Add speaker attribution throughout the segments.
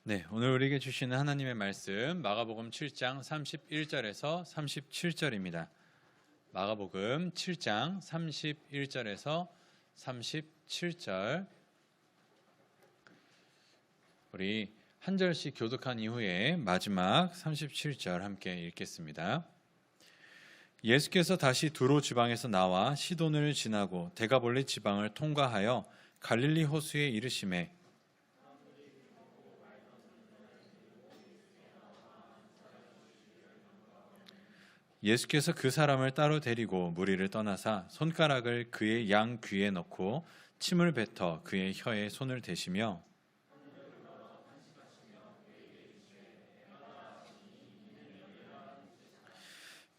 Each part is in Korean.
Speaker 1: 네, 오늘 우리에게 주시는 하나님의 말씀 마가복음 7장 31절에서 37절입니다. 마가복음 7장 31절에서 37절. 우리 한 절씩 교독한 이후에 마지막 37절 함께 읽겠습니다. 예수께서 다시 두로 지방에서 나와 시돈을 지나고 데가볼리 지방을 통과하여 갈릴리 호수에 이르시매 예수께서 그 사람을 따로 데리고 무리를 떠나사 손가락을 그의 양 귀에 넣고 침을 뱉어 그의 혀에 손을 대시며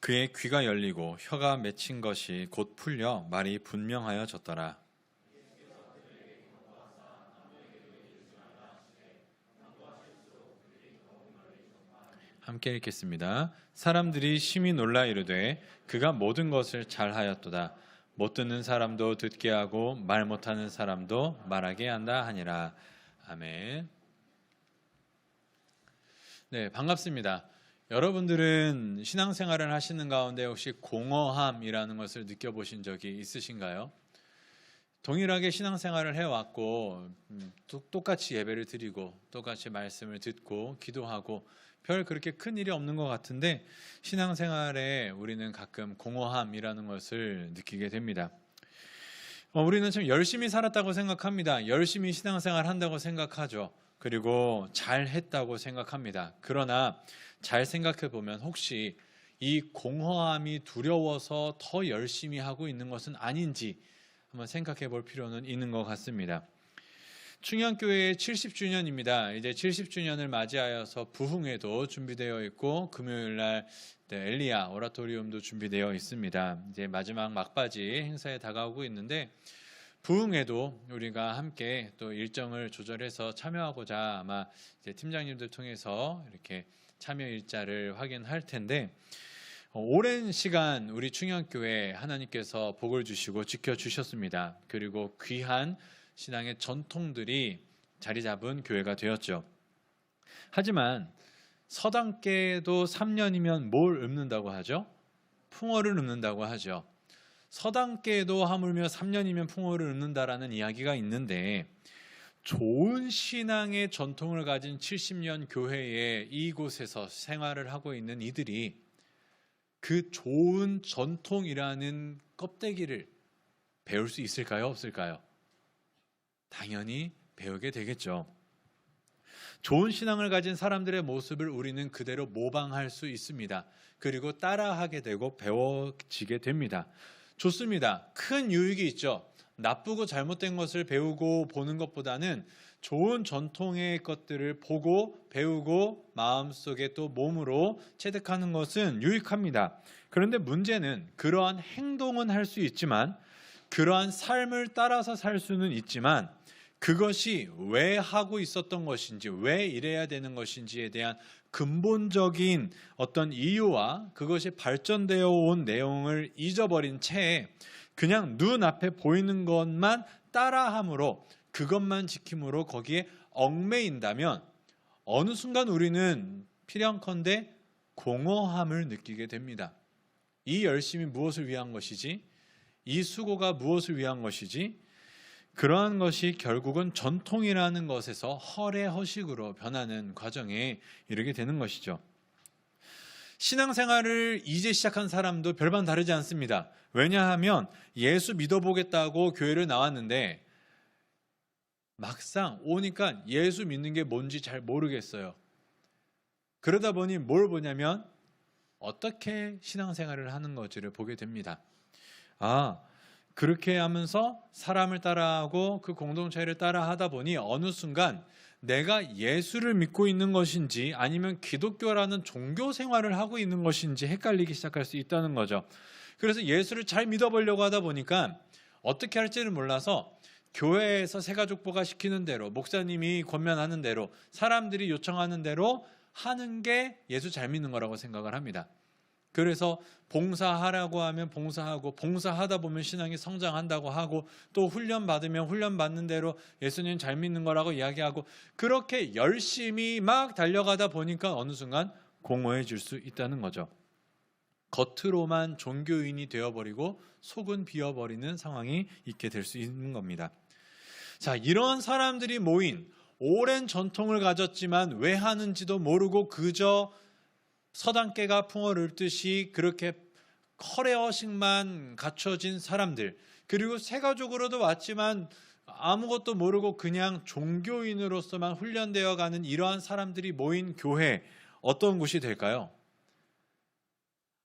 Speaker 1: 그의 귀가 열리고 혀가 맺힌 것이 곧 풀려 말이 분명하여졌더라. 함께 읽겠습니다. 사람들이 심히 놀라 이르되 그가 모든 것을 잘하였도다. 못 듣는 사람도 듣게 하고 말 못하는 사람도 말하게 한다 하니라. 아멘. 네, 반갑습니다. 여러분들은 신앙생활을 하시는 가운데 혹시 공허함이라는 것을 느껴보신 적이 있으신가요? 동일하게 신앙생활을 해왔고 똑같이 예배를 드리고 똑같이 말씀을 듣고 기도하고 별 그렇게 큰 일이 없는 것 같은데 신앙생활에 우리는 가끔 공허함이라는 것을 느끼게 됩니다. 우리는 참 열심히 살았다고 생각합니다. 열심히 신앙생활 한다고 생각하죠. 그리고 잘했다고 생각합니다. 그러나 잘 생각해 보면 혹시 이 공허함이 두려워서 더 열심히 하고 있는 것은 아닌지 한번 생각해 볼 필요는 있는 것 같습니다. 충영교회 70주년입니다. 이제 70주년을 맞이하여서 부흥회도 준비되어 있고 금요일날 엘리야 오라토리움도 준비되어 있습니다. 이제 마지막 막바지 행사에 다가오고 있는데 부흥회도 우리가 함께 또 일정을 조절해서 참여하고자 아마 이제 팀장님들 통해서 이렇게 참여 일자를 확인할 텐데 오랜 시간 우리 충영교회 하나님께서 복을 주시고 지켜주셨습니다. 그리고 귀한 신앙의 전통들이 자리 잡은 교회가 되었죠. 하지만 서당계도 3년이면 뭘 읊는다고 하죠? 풍어를 읊는다고 하죠. 서당계도 하물며 3년이면 풍어를 읊는다라는 이야기가 있는데 좋은 신앙의 전통을 가진 70년 교회에 이곳에서 생활을 하고 있는 이들이 그 좋은 전통이라는 껍데기를 배울 수 있을까요? 없을까요? 당연히 배우게 되겠죠. 좋은 신앙을 가진 사람들의 모습을 우리는 그대로 모방할 수 있습니다. 그리고 따라하게 되고 배워지게 됩니다. 좋습니다. 큰 유익이 있죠. 나쁘고 잘못된 것을 배우고 보는 것보다는 좋은 전통의 것들을 보고 배우고 마음속에 또 몸으로 체득하는 것은 유익합니다. 그런데 문제는 그러한 행동은 할 수 있지만 그러한 삶을 따라서 살 수는 있지만 그것이 왜 하고 있었던 것인지 왜 이래야 되는 것인지에 대한 근본적인 어떤 이유와 그것이 발전되어 온 내용을 잊어버린 채 그냥 눈앞에 보이는 것만 따라함으로 그것만 지킴으로 거기에 얽매인다면 어느 순간 우리는 필연컨대 공허함을 느끼게 됩니다. 이 열심이 무엇을 위한 것이지? 이 수고가 무엇을 위한 것이지? 그러한 것이 결국은 전통이라는 것에서 허례허식으로 변하는 과정에 이르게 되는 것이죠. 신앙생활을 이제 시작한 사람도 별반 다르지 않습니다. 왜냐하면 예수 믿어보겠다고 교회를 나왔는데 막상 오니까 예수 믿는 게 뭔지 잘 모르겠어요. 그러다 보니 뭘 보냐면 어떻게 신앙생활을 하는 건지를 보게 됩니다. 그렇게 하면서 사람을 따라하고 그 공동체를 따라하다 보니 어느 순간 내가 예수를 믿고 있는 것인지 아니면 기독교라는 종교 생활을 하고 있는 것인지 헷갈리기 시작할 수 있다는 거죠. 그래서 예수를 잘 믿어보려고 하다 보니까 어떻게 할지를 몰라서 교회에서 새가족보가 시키는 대로 목사님이 권면하는 대로 사람들이 요청하는 대로 하는 게 예수 잘 믿는 거라고 생각을 합니다. 그래서 봉사하라고 하면 봉사하고, 봉사하다 보면 신앙이 성장한다고 하고, 또 훈련 받으면 훈련 받는 대로 예수님 잘 믿는 거라고 이야기하고, 그렇게 열심히 막 달려가다 보니까 어느 순간 공허해질 수 있다는 거죠. 겉으로만 종교인이 되어버리고 속은 비어버리는 상황이 있게 될 수 있는 겁니다. 자, 이런 사람들이 모인, 오랜 전통을 가졌지만 왜 하는지도 모르고 그저 서당깨가 풍어를 읊듯이 그렇게 커레어식만 갖춰진 사람들, 그리고 세가족으로도 왔지만 아무것도 모르고 그냥 종교인으로서만 훈련되어 가는 이러한 사람들이 모인 교회, 어떤 곳이 될까요?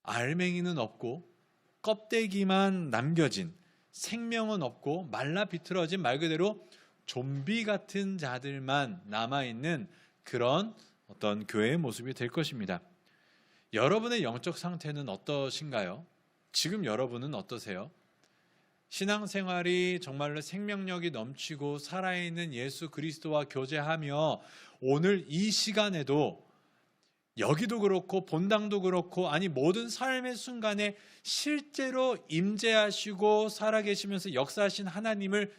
Speaker 1: 알맹이는 없고 껍데기만 남겨진, 생명은 없고 말라 비틀어진, 말 그대로 좀비 같은 자들만 남아있는 그런 어떤 교회의 모습이 될 것입니다. 여러분의 영적 상태는 어떠신가요? 지금 여러분은 어떠세요? 신앙생활이 정말로 생명력이 넘치고 살아있는 예수 그리스도와 교제하며 오늘 이 시간에도 여기도 그렇고 본당도 그렇고, 아니 모든 삶의 순간에 실제로 임재하시고 살아계시면서 역사하신 하나님을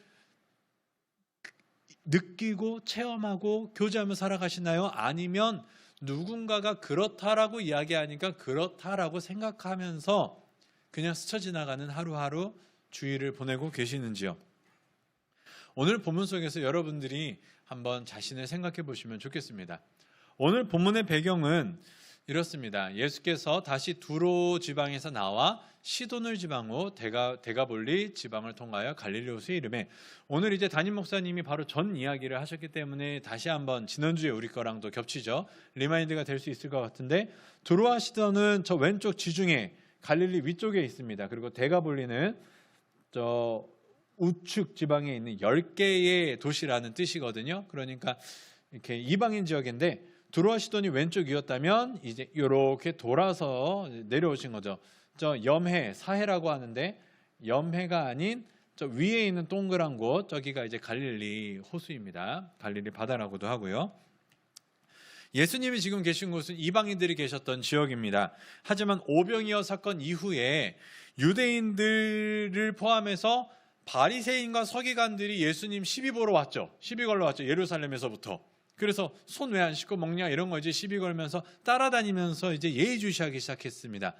Speaker 1: 느끼고 체험하고 교제하며 살아가시나요? 아니면 누군가가 그렇다라고 이야기하니까 그렇다라고 생각하면서 그냥 스쳐 지나가는 하루하루 주의를 보내고 계시는지요? 오늘 본문 속에서 여러분들이 한번 자신을 생각해 보시면 좋겠습니다. 오늘 본문의 배경은 이렇습니다. 예수께서 다시 두로 지방에서 나와 시도늘 지방으로 데가볼리 지방을 통하여 갈릴리 호수에 이르매, 오늘 이제 담임 목사님이 바로 전 이야기를 하셨기 때문에 다시 한번 지난주에 우리 거랑도 겹치죠. 리마인드가 될 수 있을 것 같은데, 두로와 시도는 저 왼쪽 지중해 갈릴리 위쪽에 있습니다. 그리고 데가볼리는 저 우측 지방에 있는 10개의 도시라는 뜻이거든요. 그러니까 이렇게 이방인 지역인데, 두로와 시돈이 왼쪽이었다면 이제 이렇게 돌아서 내려오신 거죠. 저 염해, 사해라고 하는데 염해가 아닌 저 위에 있는 동그란 곳, 저기가 이제 갈릴리 호수입니다. 갈릴리 바다라고도 하고요. 예수님이 지금 계신 곳은 이방인들이 계셨던 지역입니다. 하지만 오병이어 사건 이후에 유대인들을 포함해서 바리새인과 서기관들이 예수님 시비 보러 왔죠. 시비 걸러 왔죠. 예루살렘에서부터. 그래서 손 왜 안 씻고 먹냐 이런 거 이제 시비 걸면서 따라다니면서 이제 예의주시하기 시작했습니다.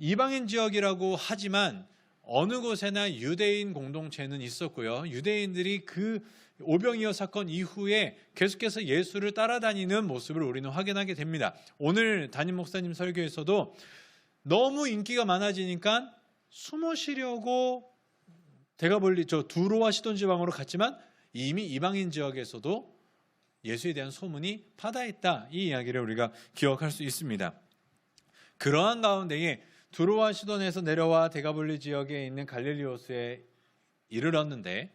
Speaker 1: 이방인 지역이라고 하지만 어느 곳에나 유대인 공동체는 있었고요. 유대인들이 그 오병이어 사건 이후에 계속해서 예수를 따라다니는 모습을 우리는 확인하게 됩니다. 오늘 담임 목사님 설교에서도 너무 인기가 많아지니까 숨어 쉬려고 데가볼리 저 두로와 시돈 지방으로 갔지만 이미 이방인 지역에서도 예수에 대한 소문이 파다했다, 이 이야기를 우리가 기억할 수 있습니다. 그러한 가운데에 두로와 시돈에서 내려와 데가볼리 지역에 있는 갈릴리 호수에 이르렀는데,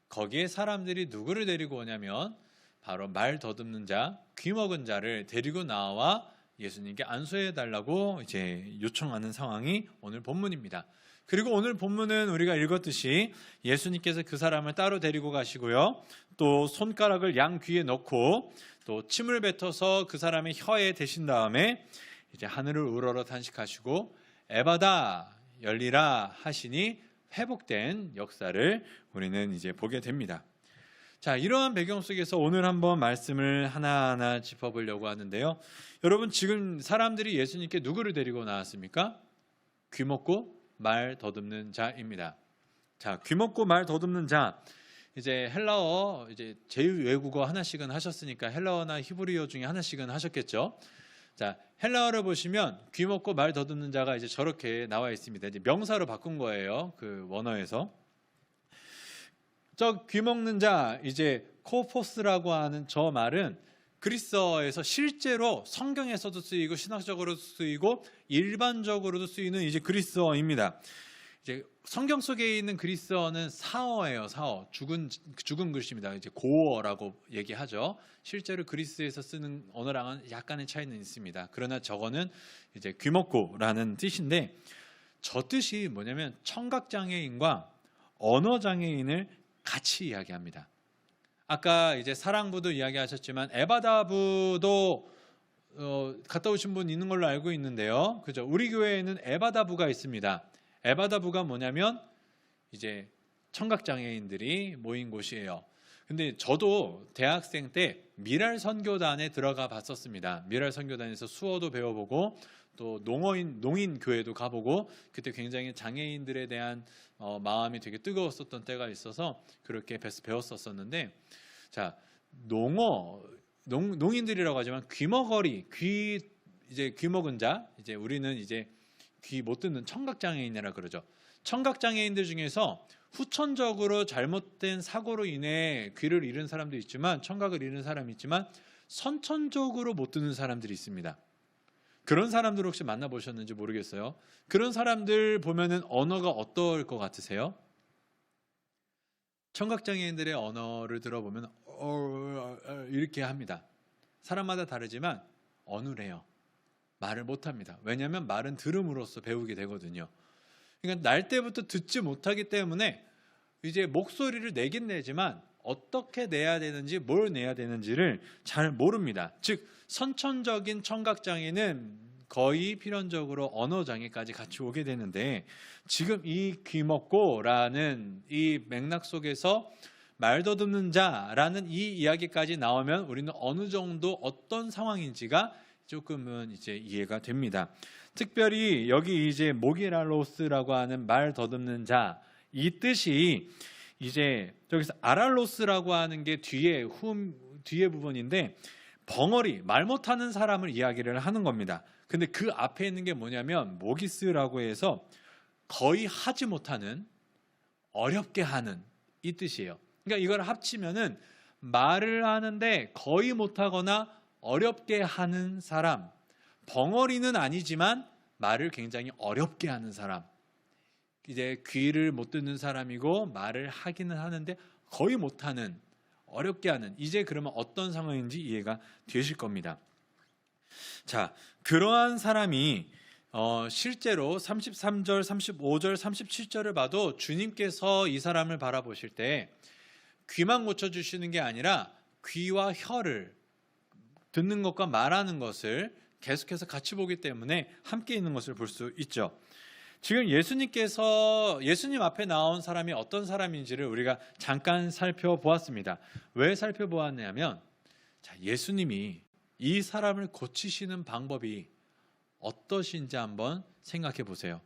Speaker 1: 거기에 사람들이 누구를 데리고 오냐면 바로 말 더듬는 자, 귀 먹은 자를 데리고 나와 예수님께 안수해 달라고 이제 요청하는 상황이 오늘 본문입니다. 그리고 오늘 본문은 우리가 읽었듯이 예수님께서 그 사람을 따로 데리고 가시고요, 또 손가락을 양 귀에 넣고 또 침을 뱉어서 그 사람의 혀에 대신 다음에 이제 하늘을 우러러 탄식하시고 에바다 열리라 하시니 회복된 역사를 우리는 이제 보게 됩니다. 자, 이러한 배경 속에서 오늘 한번 말씀을 하나하나 짚어보려고 하는데요. 여러분, 지금 사람들이 예수님께 누구를 데리고 나왔습니까? 귀먹고 말 더듬는 자입니다. 자, 귀먹고 말 더듬는 자, 이제 헬라어 이제 제2외국어 하나씩은 하셨으니까 헬라어나 히브리어 중에 하나씩은 하셨겠죠. 자, 헬라어를 보시면 귀먹고 말 더듬는 자가 이제 저렇게 나와 있습니다. 이제 명사로 바꾼 거예요. 그 원어에서. 저 귀먹는 자, 이제 코포스라고 하는 저 말은 그리스어에서 실제로 성경에서도 쓰이고 신학적으로도 쓰이고 일반적으로도 쓰이는 이제 그리스어입니다. 이제 성경 속에 있는 그리스어는 사어예요. 사어. 죽은 글씨입니다. 이제 고어라고 얘기하죠. 실제로 그리스에서 쓰는 언어랑은 약간의 차이는 있습니다. 그러나 저거는 이제 귀먹고라는 뜻인데, 저 뜻이 뭐냐면 청각장애인과 언어장애인을 같이 이야기합니다. 아까 이제 사랑부도 이야기하셨지만 에바다부도 갔다 오신 분 있는 걸로 알고 있는데요. 그죠? 우리 교회에는 에바다부가 있습니다. 에바다부가 뭐냐면 이제 청각장애인들이 모인 곳이에요. 근데 저도 대학생 때 미랄 선교단에 들어가 봤었습니다. 미랄 선교단에서 수어도 배워보고 또 농인 교회도 가보고 그때 굉장히 장애인들에 대한 마음이 되게 뜨거웠었던 때가 있어서 그렇게 배웠었는데, 자, 농인들이라고 하지만 귀머거리, 귀 먹은 자, 이제 우리는 이제 귀 못 듣는 청각장애인이라 그러죠. 청각장애인들 중에서 후천적으로 잘못된 사고로 인해 귀를 잃은 사람도 있지만, 청각을 잃은 사람이 있지만 선천적으로 못 듣는 사람들이 있습니다. 그런 사람들 혹시 만나보셨는지 모르겠어요. 그런 사람들 보면은 언어가 어떨 것 같으세요? 청각장애인들의 언어를 들어보면 이렇게 합니다. 사람마다 다르지만 어눌해요. 말을 못합니다. 왜냐하면 말은 들음으로써 배우게 되거든요. 그러니까 날 때부터 듣지 못하기 때문에 이제 목소리를 내긴 내지만 어떻게 내야 되는지, 뭘 내야 되는지를 잘 모릅니다. 즉 선천적인 청각장애는 거의 필연적으로 언어장애까지 같이 오게 되는데, 지금 이 귀먹고라는 이 맥락 속에서 말 더듬는 자라는 이 이야기까지 나오면 우리는 어느 정도 어떤 상황인지가 조금은 이제 이해가 됩니다. 특별히 여기 이제 모기랄로스라고 하는 말 더듬는 자, 이 뜻이 이제 저기서 아랄로스라고 하는 게 뒤에 부분인데, 벙어리, 말 못하는 사람을 이야기를 하는 겁니다. 근데 그 앞에 있는 게 뭐냐면 모기스라고 해서 거의 하지 못하는, 어렵게 하는 이 뜻이에요. 그러니까 이걸 합치면은 말을 하는데 거의 못하거나 어렵게 하는 사람, 벙어리는 아니지만 말을 굉장히 어렵게 하는 사람, 이제 귀를 못 듣는 사람이고 말을 하기는 하는데 거의 못하는, 어렵게 하는, 이제 그러면 어떤 상황인지 이해가 되실 겁니다. 자, 그러한 사람이 실제로 33절, 35절, 37절을 봐도 주님께서 이 사람을 바라보실 때 귀만 고쳐주시는 게 아니라 귀와 혀를, 듣는 것과 말하는 것을 계속해서 같이 보기 때문에 함께 있는 것을 볼 수 있죠. 지금 예수님 앞에 나온 사람이 어떤 사람인지를 우리가 잠깐 살펴보았습니다. 왜 살펴보았냐면, 자, 예수님이 이 사람을 고치시는 방법이 어떠신지 한번 생각해 보세요.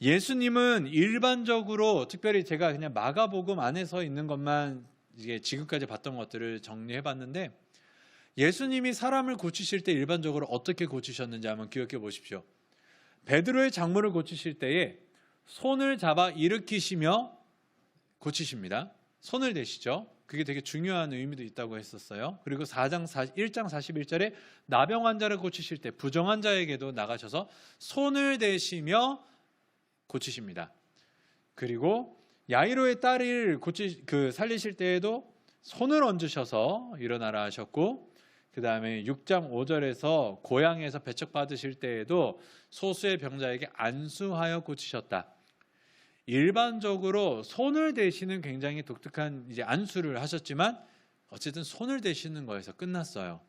Speaker 1: 예수님은 일반적으로, 특별히 제가 그냥 마가복음 안에서 있는 것만 이게 지금까지 봤던 것들을 정리해 봤는데, 예수님이 사람을 고치실 때 일반적으로 어떻게 고치셨는지 한번 기억해 보십시오. 베드로의 장모를 고치실 때에 손을 잡아 일으키시며 고치십니다. 손을 대시죠. 그게 되게 중요한 의미도 있다고 했었어요. 그리고 1장 41절에 나병 환자를 고치실 때 부정한 자에게도 나가셔서 손을 대시며 고치십니다. 그리고 야이로의 딸을 살리실 때에도 손을 얹으셔서 일어나라 하셨고, 그 다음에 6장 5절에서 고향에서 배척받으실 때에도 소수의 병자에게 안수하여 고치셨다. 일반적으로 손을 대시는 굉장히 독특한 이제 안수를 하셨지만 어쨌든 손을 대시는 거에서 끝났어요.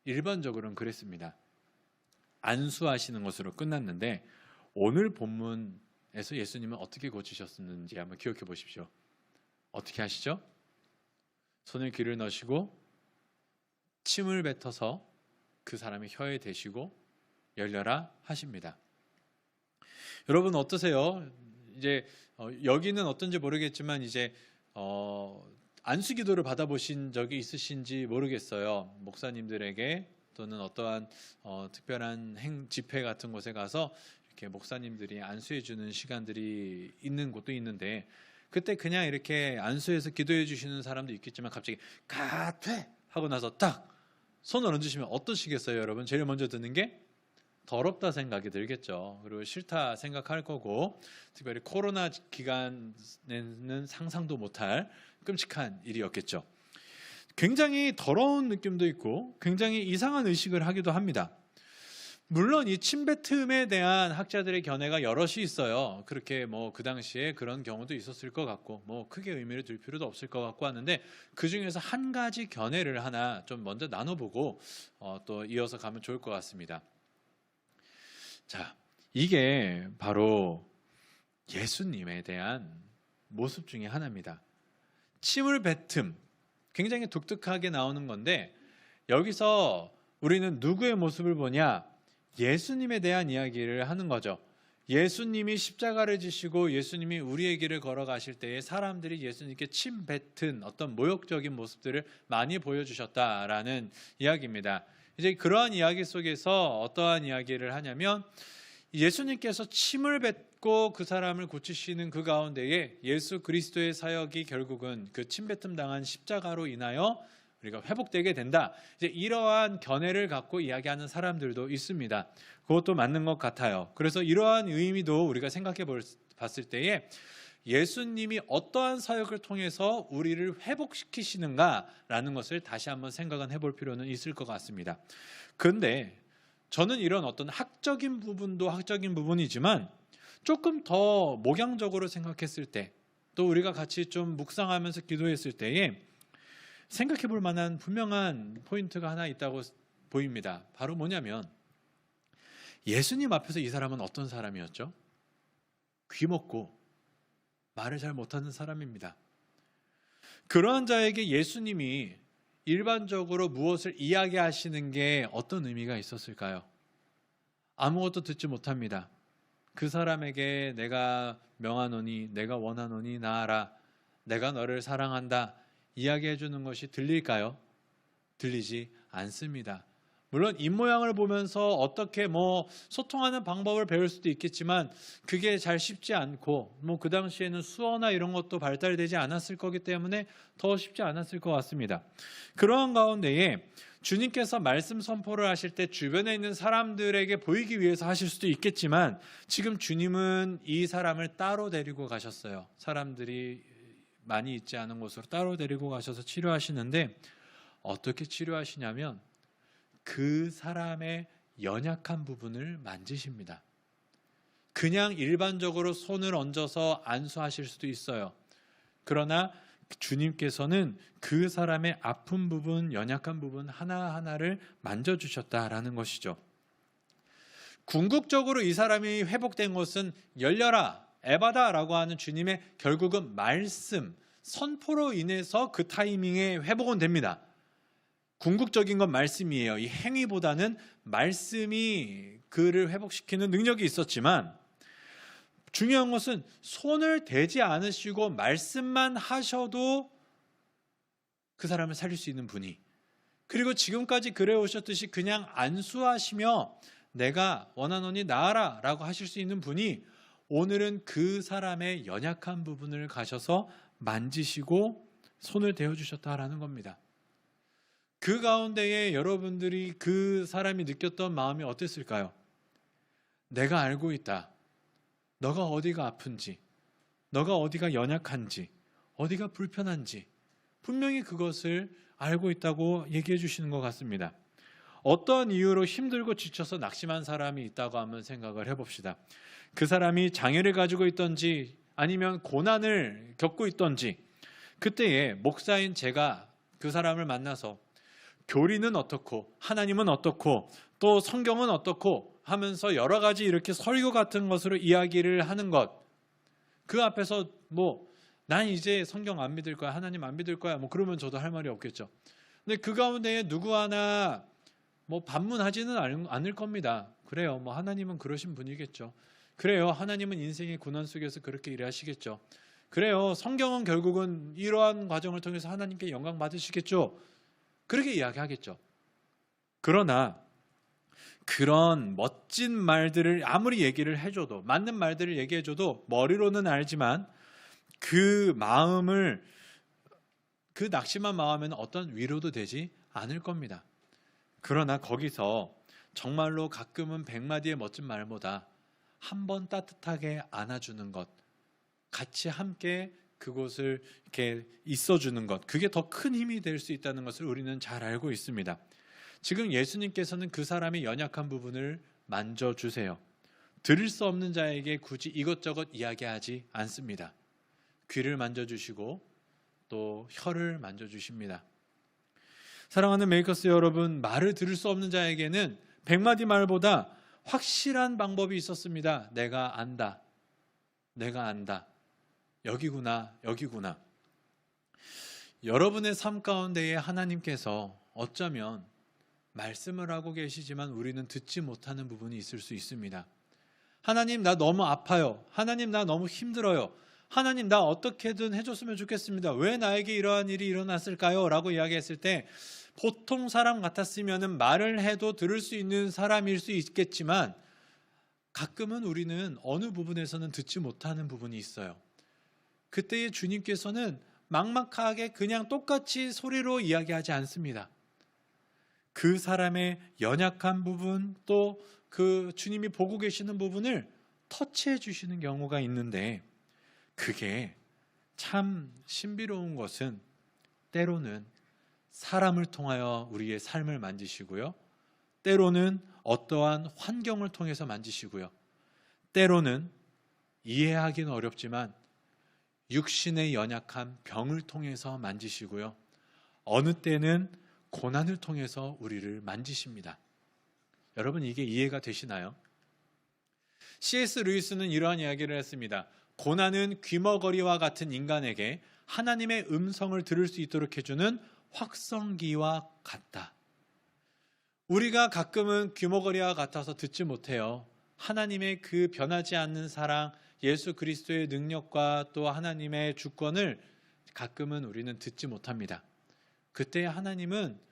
Speaker 1: 일반적으로는 그랬습니다. 안수하시는 것으로 끝났는데, 오늘 본문에서 예수님은 어떻게 고치셨는지 한번 기억해 보십시오. 어떻게 하시죠? 손을 귀를 넣으시고 침을 뱉어서 그 사람의 혀에 대시고 열려라 하십니다. 여러분 어떠세요? 이제 여기는 어떤지 모르겠지만 이제 안수 기도를 받아보신 적이 있으신지 모르겠어요. 목사님들에게 또는 어떠한 특별한 집회 같은 곳에 가서 이렇게 목사님들이 안수해 주는 시간들이 있는 곳도 있는데, 그때 그냥 이렇게 안수해서 기도해 주시는 사람도 있겠지만 갑자기 가퇴 하고 나서 딱 손을 얹으시면 어떠시겠어요, 여러분? 제일 먼저 드는 게 더럽다 생각이 들겠죠. 그리고 싫다 생각할 거고, 특별히 코로나 기간에는 상상도 못할 끔찍한 일이었겠죠. 굉장히 더러운 느낌도 있고 굉장히 이상한 의식을 하기도 합니다. 물론 이 침뱉음에 대한 학자들의 견해가 여럿이 있어요. 그렇게 뭐 그 당시에 그런 경우도 있었을 것 같고 뭐 크게 의미를 둘 필요도 없을 것 같고 하는데, 그 중에서 한 가지 견해를 하나 좀 먼저 나눠보고 또 이어서 가면 좋을 것 같습니다. 자, 이게 바로 예수님에 대한 모습 중에 하나입니다. 침을 뱉음, 굉장히 독특하게 나오는 건데, 여기서 우리는 누구의 모습을 보냐? 예수님에 대한 이야기를 하는 거죠. 예수님이 십자가를 지시고 예수님이 우리의 길을 걸어가실 때에 사람들이 예수님께 침 뱉은 어떤 모욕적인 모습들을 많이 보여주셨다라는 이야기입니다. 이제 그러한 이야기 속에서 어떠한 이야기를 하냐면, 예수님께서 침을 뱉고 그 사람을 고치시는 그 가운데에 예수 그리스도의 사역이 결국은 그 침뱉음 당한 십자가로 인하여 우리가 회복되게 된다. 이제 이러한 견해를 갖고 이야기하는 사람들도 있습니다. 그것도 맞는 것 같아요. 그래서 이러한 의미도 우리가 생각해 봤을 때에 예수님이 어떠한 사역을 통해서 우리를 회복시키시는가라는 것을 다시 한번 생각은 해볼 필요는 있을 것 같습니다. 그런데 저는 이런 어떤 학적인 부분도 학적인 부분이지만 조금 더 목양적으로 생각했을 때, 또 우리가 같이 좀 묵상하면서 기도했을 때에 생각해 볼 만한 분명한 포인트가 하나 있다고 보입니다. 바로 뭐냐면, 예수님 앞에서 이 사람은 어떤 사람이었죠? 귀먹고 말을 잘 못하는 사람입니다. 그러한 자에게 예수님이 일반적으로 무엇을 이야기하시는 게 어떤 의미가 있었을까요? 아무것도 듣지 못합니다. 그 사람에게 내가 명하노니 내가 원하노니 나아라, 내가 너를 사랑한다 이야기해 주는 것이 들릴까요? 들리지 않습니다. 물론 입모양을 보면서 어떻게 소통하는 방법을 배울 수도 있겠지만 그게 잘 쉽지 않고 그 당시에는 수어나 이런 것도 발달되지 않았을 거기 때문에 더 쉽지 않았을 것 같습니다. 그러한 가운데에 주님께서 말씀 선포를 하실 때 주변에 있는 사람들에게 보이기 위해서 하실 수도 있겠지만, 지금 주님은 이 사람을 따로 데리고 가셨어요. 사람들이 많이 있지 않은 곳으로 따로 데리고 가셔서 치료하시는데, 어떻게 치료하시냐면 그 사람의 연약한 부분을 만지십니다. 그냥 일반적으로 손을 얹어서 안수하실 수도 있어요. 그러나 주님께서는 그 사람의 아픈 부분, 연약한 부분 하나하나를 만져주셨다라는 것이죠. 궁극적으로 이 사람이 회복된 것은 열려라, 에바다라고 하는 주님의 결국은 말씀, 선포로 인해서 그 타이밍에 회복은 됩니다. 궁극적인 건 말씀이에요. 이 행위보다는 말씀이 그를 회복시키는 능력이 있었지만, 중요한 것은 손을 대지 않으시고 말씀만 하셔도 그 사람을 살릴 수 있는 분이, 그리고 지금까지 그래 오셨듯이 그냥 안수하시며 내가 원하노니 나아라 라고 하실 수 있는 분이 오늘은 그 사람의 연약한 부분을 가셔서 만지시고 손을 대어주셨다라는 겁니다. 그 가운데에 여러분들이 그 사람이 느꼈던 마음이 어땠을까요? 내가 알고 있다. 너가 어디가 아픈지, 너가 어디가 연약한지, 어디가 불편한지 분명히 그것을 알고 있다고 얘기해 주시는 것 같습니다. 어떤 이유로 힘들고 지쳐서 낙심한 사람이 있다고 한번 생각을 해봅시다. 그 사람이 장애를 가지고 있던지 아니면 고난을 겪고 있던지, 그때에 목사인 제가 그 사람을 만나서 교리는 어떻고 하나님은 어떻고 또 성경은 어떻고 하면서 여러 가지 이렇게 설교 같은 것으로 이야기를 하는 것, 그 앞에서 난 이제 성경 안 믿을 거야, 하나님 안 믿을 거야 그러면 저도 할 말이 없겠죠. 근데 그 가운데에 누구 하나 반문하지는 않을 겁니다. 그래요, 하나님은 그러신 분이겠죠. 그래요, 하나님은 인생의 고난 속에서 그렇게 일하시겠죠. 그래요, 성경은 결국은 이러한 과정을 통해서 하나님께 영광 받으시겠죠. 그렇게 이야기하겠죠. 그러나 그런 멋진 말들을 아무리 얘기를 해줘도, 맞는 말들을 얘기해줘도 머리로는 알지만 그 마음을, 그 낙심한 마음에는 어떤 위로도 되지 않을 겁니다. 그러나 거기서 정말로 가끔은 100마디의 멋진 말보다 한 번 따뜻하게 안아주는 것, 같이 함께 그곳을 이렇게 있어주는 것, 그게 더 큰 힘이 될 수 있다는 것을 우리는 잘 알고 있습니다. 지금 예수님께서는 그 사람의 연약한 부분을 만져주세요. 들을 수 없는 자에게 굳이 이것저것 이야기하지 않습니다. 귀를 만져주시고 또 혀를 만져주십니다. 사랑하는 메이커스 여러분, 말을 들을 수 없는 자에게는 100마디 말보다 확실한 방법이 있었습니다. 내가 안다. 내가 안다. 여기구나. 여기구나. 여러분의 삶 가운데에 하나님께서 어쩌면 말씀을 하고 계시지만 우리는 듣지 못하는 부분이 있을 수 있습니다. 하나님, 나 너무 아파요. 하나님, 나 너무 힘들어요. 하나님, 나 어떻게든 해줬으면 좋겠습니다. 왜 나에게 이러한 일이 일어났을까요? 라고 이야기했을 때 보통 사람 같았으면 말을 해도 들을 수 있는 사람일 수 있겠지만 가끔은 우리는 어느 부분에서는 듣지 못하는 부분이 있어요. 그때의 주님께서는 막막하게 그냥 똑같이 소리로 이야기하지 않습니다. 그 사람의 연약한 부분, 또 그 주님이 보고 계시는 부분을 터치해 주시는 경우가 있는데, 그게 참 신비로운 것은 때로는 사람을 통하여 우리의 삶을 만지시고요, 때로는 어떠한 환경을 통해서 만지시고요, 때로는 이해하기는 어렵지만 육신의 연약한 병을 통해서 만지시고요, 어느 때는 고난을 통해서 우리를 만지십니다. 여러분, 이게 이해가 되시나요? C.S. 루이스는 이러한 이야기를 했습니다. 고난은 귀머거리와 같은 인간에게 하나님의 음성을 들을 수 있도록 해주는 확성기와 같다. 우리가 가끔은 귀머거리와 같아서 듣지 못해요. 하나님의 그 변하지 않는 사랑, 예수 그리스도의 능력과 또 하나님의 주권을 가끔은 우리는 듣지 못합니다. 그때 하나님은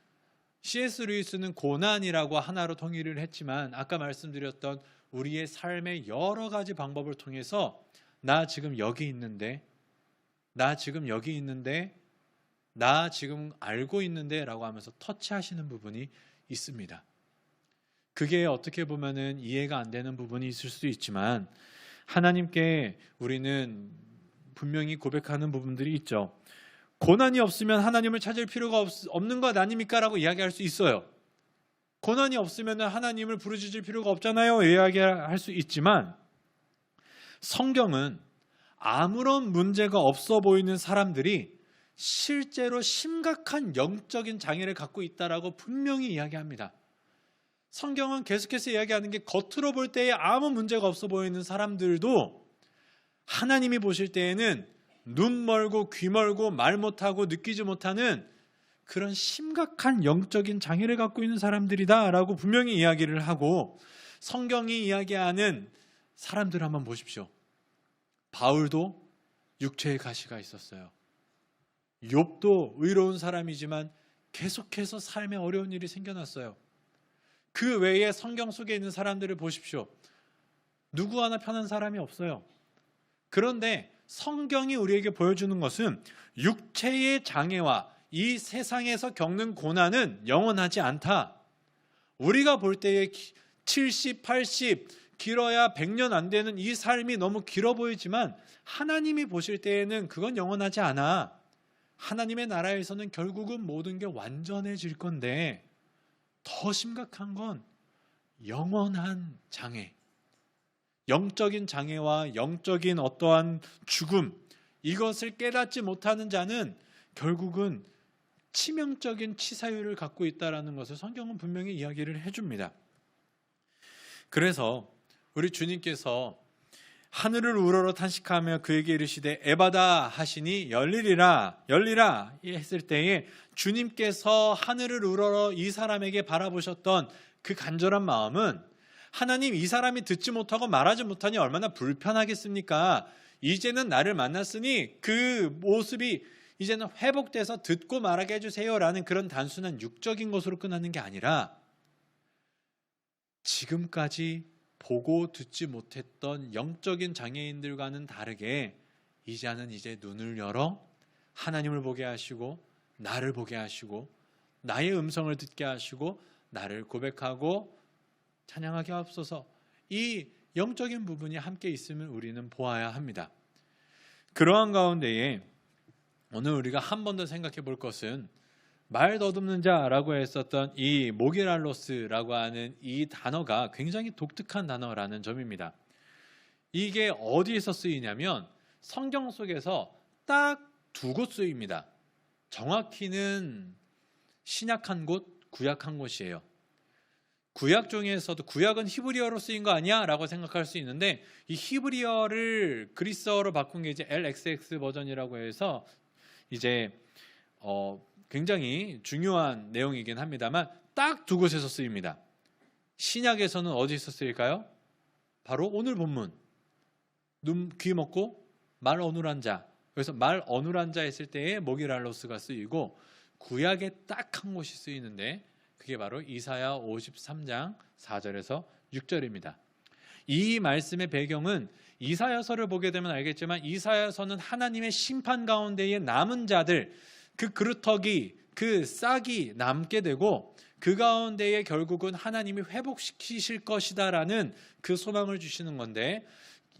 Speaker 1: C.S. 루이스는 고난이라고 하나로 통일을 했지만 아까 말씀드렸던 우리의 삶의 여러 가지 방법을 통해서 나 지금 여기 있는데, 나 지금 여기 있는데, 나 지금 알고 있는데 라고 하면서 터치하시는 부분이 있습니다. 그게 어떻게 보면은 이해가 안 되는 부분이 있을 수도 있지만 하나님께 우리는 분명히 고백하는 부분들이 있죠. 고난이 없으면 하나님을 찾을 필요가 없는 것 아닙니까? 라고 이야기할 수 있어요. 고난이 없으면 하나님을 부르짖을 필요가 없잖아요. 이야기할 수 있지만 성경은 아무런 문제가 없어 보이는 사람들이 실제로 심각한 영적인 장애를 갖고 있다라고 분명히 이야기합니다. 성경은 계속해서 이야기하는 게 겉으로 볼 때에 아무 문제가 없어 보이는 사람들도 하나님이 보실 때에는 눈 멀고 귀 멀고 말 못하고 느끼지 못하는 그런 심각한 영적인 장애를 갖고 있는 사람들이다라고 분명히 이야기를 하고, 성경이 이야기하는 사람들 한번 보십시오. 바울도 육체의 가시가 있었어요. 욥도 의로운 사람이지만 계속해서 삶에 어려운 일이 생겨났어요. 그 외에 성경 속에 있는 사람들을 보십시오. 누구 하나 편한 사람이 없어요. 그런데 성경이 우리에게 보여주는 것은 육체의 장애와 이 세상에서 겪는 고난은 영원하지 않다. 우리가 볼 때에 70, 80, 길어야 100년 안 되는 이 삶이 너무 길어 보이지만 하나님이 보실 때에는 그건 영원하지 않아. 하나님의 나라에서는 결국은 모든 게 완전해질 건데, 더 심각한 건 영원한 장애, 영적인 장애와 영적인 어떠한 죽음, 이것을 깨닫지 못하는 자는 결국은 치명적인 치사율을 갖고 있다는 것을 성경은 분명히 이야기를 해줍니다. 그래서 우리 주님께서 하늘을 우러러 탄식하며 그에게 이르시되 에바다 하시니 열리리라 열리라 했을 때에 주님께서 하늘을 우러러 이 사람에게 바라보셨던 그 간절한 마음은, 하나님, 이 사람이 듣지 못하고 말하지 못하니 얼마나 불편하겠습니까? 이제는 나를 만났으니 그 모습이 이제는 회복돼서 듣고 말하게 해주세요라는 그런 단순한 육적인 것으로 끝나는 게 아니라, 지금까지 보고 듣지 못했던 영적인 장애인들과는 다르게 이제는 눈을 열어 하나님을 보게 하시고 나를 보게 하시고 나의 음성을 듣게 하시고 나를 고백하고 찬양하게 하옵소서. 이 영적인 부분이 함께 있음을 우리는 보아야 합니다. 그러한 가운데에 오늘 우리가 한 번 더 생각해 볼 것은, 말 더듬는 자라고 했었던 이 모게랄로스라고 하는 이 단어가 굉장히 독특한 단어라는 점입니다. 이게 어디에서 쓰이냐면 성경 속에서 딱 두 곳 쓰입니다. 정확히는 신약 한 곳, 구약 한 곳이에요. 구약 중에서도 구약은 히브리어로 쓰인 거 아니야? 라고 생각할 수 있는데 이 히브리어를 그리스어로 바꾼 게 이제 LXX 버전이라고 해서 이제 굉장히 중요한 내용이긴 합니다만 딱 두 곳에서 쓰입니다. 신약에서는 어디서 쓰일까요? 바로 오늘 본문. 눈, 귀 먹고 말 어눌한 자. 그래서 말 어눌한 자 했을 때에 모기랄로스가 쓰이고 구약에 딱 한 곳이 쓰이는데 그게 바로 이사야 53장 4절에서 6절입니다. 이 말씀의 배경은 이사야서를 보게 되면 알겠지만 이사야서는 하나님의 심판 가운데에 남은 자들, 그 그루터기, 그 싹이 남게 되고 그 가운데에 결국은 하나님이 회복시키실 것이다라는 그 소망을 주시는 건데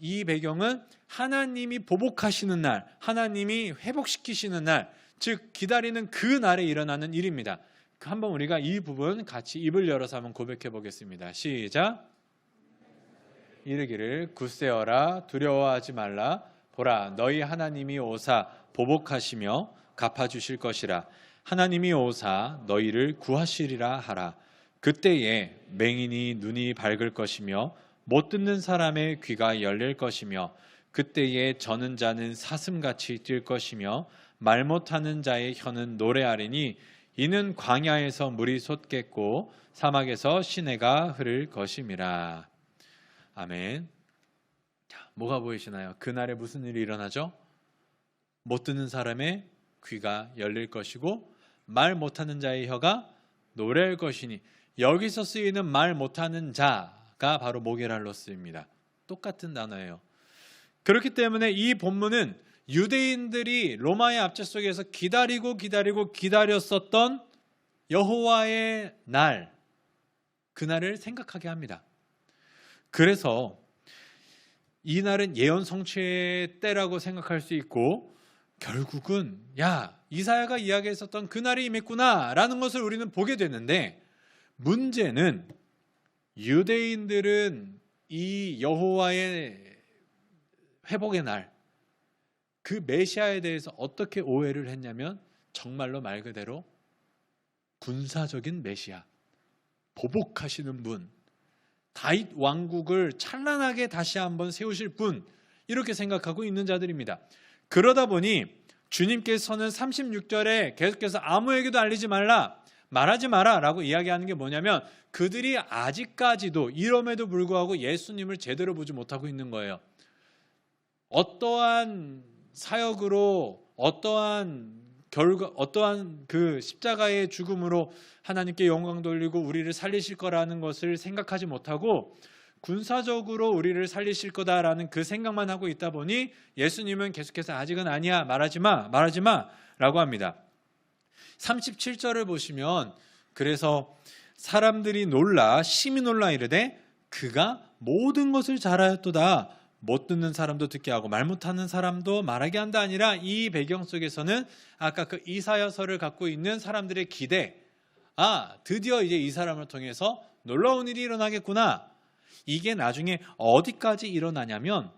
Speaker 1: 이 배경은 하나님이 보복하시는 날, 하나님이 회복시키시는 날, 즉 기다리는 그 날에 일어나는 일입니다. 한번 우리가 이 부분 같이 입을 열어서 한번 고백해 보겠습니다. 시작. 이르기를 굳세어라 두려워하지 말라 보라 너희 하나님이 오사 보복하시며 갚아주실 것이라 하나님이 오사 너희를 구하시리라 하라. 그때에 맹인이 눈이 밝을 것이며 못 듣는 사람의 귀가 열릴 것이며 그때에 저는 자는 사슴같이 뛸 것이며 말 못하는 자의 혀는 노래하리니 이는 광야에서 물이 솟겠고 사막에서 시내가 흐를 것임이라. 아멘. 자, 뭐가 보이시나요? 그날에 무슨 일이 일어나죠? 못 듣는 사람의 귀가 열릴 것이고 말 못하는 자의 혀가 노래할 것이니 여기서 쓰이는 말 못하는 자가 바로 모게랄로스입니다. 똑같은 단어예요. 그렇기 때문에 이 본문은 유대인들이 로마의 압제 속에서 기다렸었던 여호와의 날, 그날을 생각하게 합니다. 그래서 이 날은 예언 성취의 때라고 생각할 수 있고 결국은 이사야가 이야기했었던 그날이 임했구나 라는 것을 우리는 보게 되는데 문제는 유대인들은 이 여호와의 회복의 날, 그 메시아에 대해서 어떻게 오해를 했냐면 정말로 말 그대로 군사적인 메시아, 보복하시는 분, 다윗 왕국을 찬란하게 다시 한번 세우실 분, 이렇게 생각하고 있는 자들입니다. 그러다 보니 주님께서는 36절에 계속해서 아무에게도 알리지 말라, 말하지 마라 라고 이야기하는 게 뭐냐면 그들이 아직까지도 이럼에도 불구하고 예수님을 제대로 보지 못하고 있는 거예요. 어떠한 사역으로 어떠한 그 십자가의 죽음으로 하나님께 영광 돌리고 우리를 살리실 거라는 것을 생각하지 못하고 군사적으로 우리를 살리실 거다라는 그 생각만 하고 있다 보니 예수님은 계속해서 아직은 아니야, 말하지 마 라고 합니다. 37절을 보시면 그래서 사람들이 심히 놀라 이르되 그가 모든 것을 잘하였도다. 못 듣는 사람도 듣게 하고 말 못하는 사람도 말하게 한다 아니라 이 배경 속에서는 아까 그 이사야서를 갖고 있는 사람들의 기대, 드디어 이제 이 사람을 통해서 놀라운 일이 일어나겠구나. 이게 나중에 어디까지 일어나냐면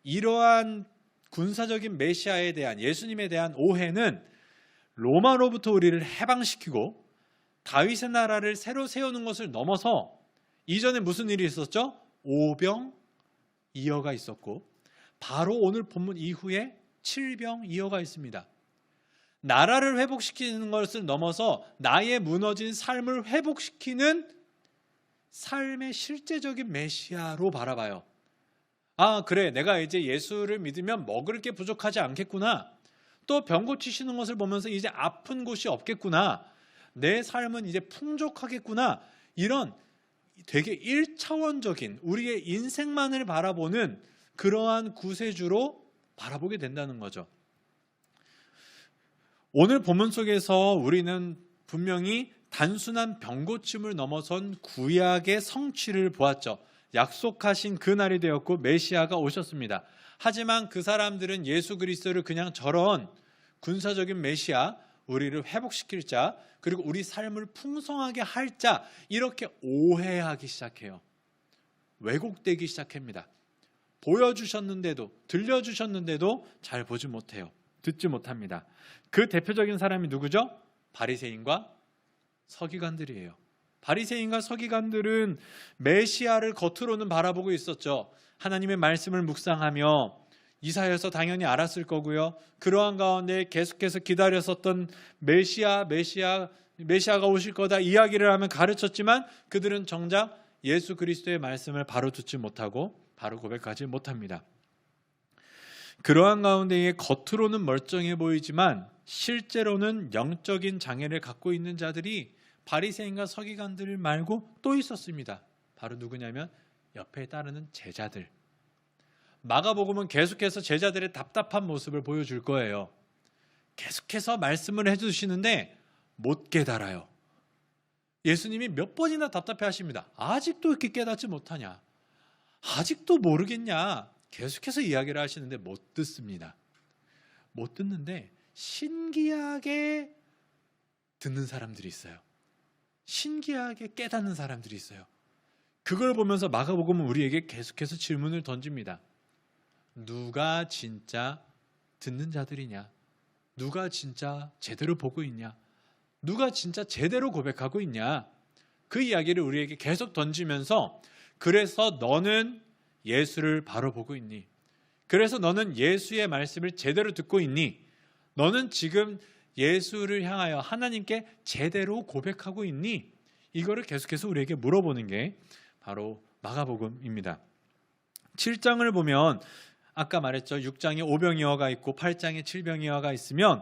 Speaker 1: 이러한 군사적인 메시아에 대한 예수님에 대한 오해는 로마로부터 우리를 해방시키고 다윗의 나라를 새로 세우는 것을 넘어서 이전에 무슨 일이 있었죠? 오병이어가 있었고 바로 오늘 본문 이후에 칠병이어가 있습니다. 나라를 회복시키는 것을 넘어서 나의 무너진 삶을 회복시키는 삶의 실제적인 메시아로 바라봐요. 그래, 내가 이제 예수를 믿으면 먹을 게 부족하지 않겠구나. 또 병 고치시는 것을 보면서 이제 아픈 곳이 없겠구나. 내 삶은 이제 풍족하겠구나. 이런 되게 1차원적인 우리의 인생만을 바라보는 그러한 구세주로 바라보게 된다는 거죠. 오늘 본문 속에서 우리는 분명히 단순한 병고침을 넘어선 구약의 성취를 보았죠. 약속하신 그날이 되었고 메시아가 오셨습니다. 하지만 그 사람들은 예수 그리스도를 그냥 저런 군사적인 메시아, 우리를 회복시킬 자, 그리고 우리 삶을 풍성하게 할 자, 이렇게 오해하기 시작해요. 왜곡되기 시작합니다. 보여주셨는데도, 들려주셨는데도 잘 보지 못해요. 듣지 못합니다. 그 대표적인 사람이 누구죠? 바리새인과 서기관들이에요. 바리새인과 서기관들은 메시아를 겉으로는 바라보고 있었죠. 하나님의 말씀을 묵상하며 이사야서 당연히 알았을 거고요. 그러한 가운데 계속해서 기다렸었던 메시아가 오실 거다 이야기를 하면 가르쳤지만 그들은 정작 예수 그리스도의 말씀을 바로 듣지 못하고 바로 고백하지 못합니다. 그러한 가운데에 겉으로는 멀쩡해 보이지만 실제로는 영적인 장애를 갖고 있는 자들이 바리새인과 서기관들 말고 또 있었습니다. 바로 누구냐면 옆에 따르는 제자들. 마가복음은 계속해서 제자들의 답답한 모습을 보여줄 거예요. 계속해서 말씀을 해주시는데 못 깨달아요. 예수님이 몇 번이나 답답해 하십니다. 아직도 이렇게 깨닫지 못하냐? 아직도 모르겠냐? 계속해서 이야기를 하시는데 못 듣습니다. 못 듣는데 신기하게 듣는 사람들이 있어요. 신기하게 깨닫는 사람들이 있어요. 그걸 보면서 마가복음은 우리에게 계속해서 질문을 던집니다. 누가 진짜 듣는 자들이냐? 누가 진짜 제대로 보고 있냐? 누가 진짜 제대로 고백하고 있냐? 그 이야기를 우리에게 계속 던지면서 그래서 너는 예수를 바로 보고 있니? 그래서 너는 예수의 말씀을 제대로 듣고 있니? 너는 지금 예수를 향하여 하나님께 제대로 고백하고 있니? 이거를 계속해서 우리에게 물어보는 게 바로 마가복음입니다. 7장을 보면 아까 말했죠. 6장에 오병이어가 있고 8장에 칠병이어가 있으면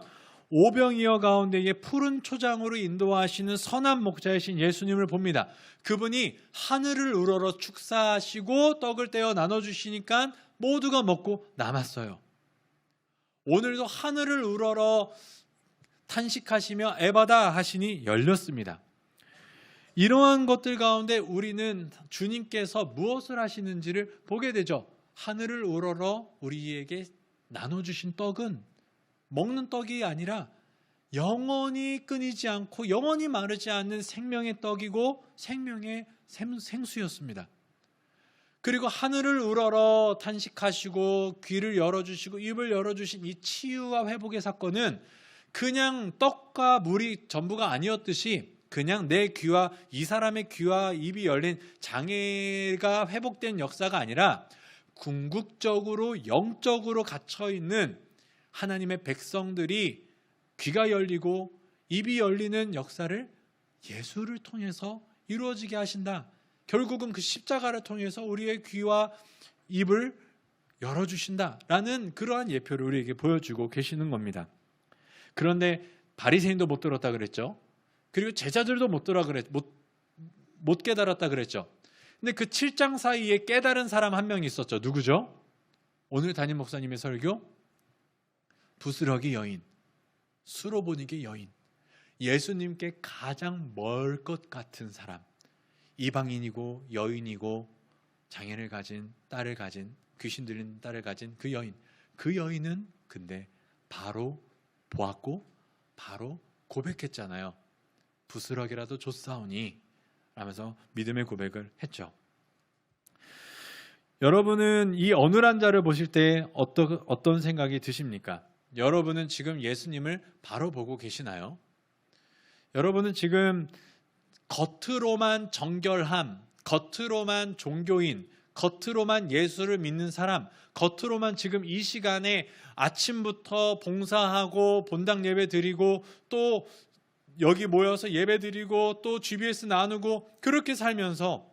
Speaker 1: 오병이어 가운데에 푸른 초장으로 인도하시는 선한 목자이신 예수님을 봅니다. 그분이 하늘을 우러러 축사하시고 떡을 떼어 나눠주시니까 모두가 먹고 남았어요. 오늘도 하늘을 우러러 탄식하시며 에바다 하시니 열렸습니다. 이러한 것들 가운데 우리는 주님께서 무엇을 하시는지를 보게 되죠. 하늘을 우러러 우리에게 나눠주신 떡은 먹는 떡이 아니라 영원히 끊이지 않고 영원히 마르지 않는 생명의 떡이고 생명의 생수였습니다. 그리고 하늘을 우러러 탄식하시고 귀를 열어주시고 입을 열어주신 이 치유와 회복의 사건은 그냥 떡과 물이 전부가 아니었듯이 그냥 내 귀와 이 사람의 귀와 입이 열린 장애가 회복된 역사가 아니라 궁극적으로 영적으로 갇혀있는 하나님의 백성들이 귀가 열리고 입이 열리는 역사를 예수를 통해서 이루어지게 하신다. 결국은 그 십자가를 통해서 우리의 귀와 입을 열어주신다라는 그러한 예표를 우리에게 보여주고 계시는 겁니다. 그런데 바리새인도 못 들었다 그랬죠. 그리고 제자들도 못 깨달았다 그랬죠. 근데 그 7장 사이에 깨달은 사람 한 명 있었죠. 누구죠? 오늘 담임 목사님의 설교, 부스러기 여인, 수로보니게 여인, 예수님께 가장 멀 것 같은 사람, 이방인이고 여인이고 장애를 가진 딸을 가진 귀신 들린 딸을 가진 그 여인, 그 여인은 근데 바로 보았고 바로 고백했잖아요. 부스러기라도 줬사오니 라면서 믿음의 고백을 했죠. 여러분은 이 어눌한 자를 보실 때 어떤 생각이 드십니까? 여러분은 지금 예수님을 바로 보고 계시나요? 여러분은 지금 겉으로만 정결함, 겉으로만 종교인, 겉으로만 예수를 믿는 사람, 겉으로만 지금 이 시간에 아침부터 봉사하고 본당 예배 드리고 또 여기 모여서 예배 드리고 또 GBS 나누고 그렇게 살면서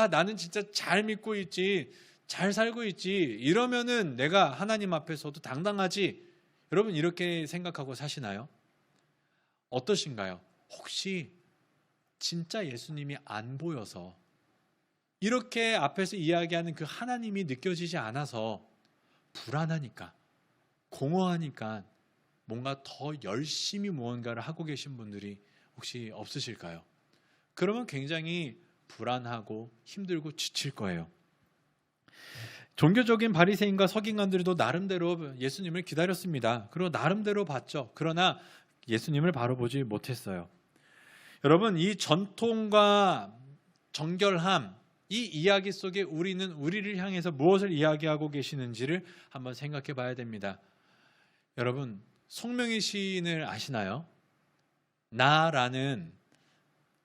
Speaker 1: 나는 진짜 잘 믿고 있지, 잘 살고 있지, 이러면은 내가 하나님 앞에서도 당당하지. 여러분 이렇게 생각하고 사시나요? 어떠신가요? 혹시 진짜 예수님이 안 보여서 이렇게 앞에서 이야기하는 그 하나님이 느껴지지 않아서 불안하니까, 공허하니까 뭔가 더 열심히 무언가를 하고 계신 분들이 혹시 없으실까요? 그러면 굉장히 불안하고 힘들고 지칠 거예요. 종교적인 바리새인과 서기관들도 나름대로 예수님을 기다렸습니다. 그리고 나름대로 봤죠. 그러나 예수님을 바로 보지 못했어요. 여러분, 이 전통과 정결함, 이 이야기 속에 우리는 우리를 향해서 무엇을 이야기하고 계시는지를 한번 생각해 봐야 됩니다. 여러분, 송명희 시인을 아시나요? 나라는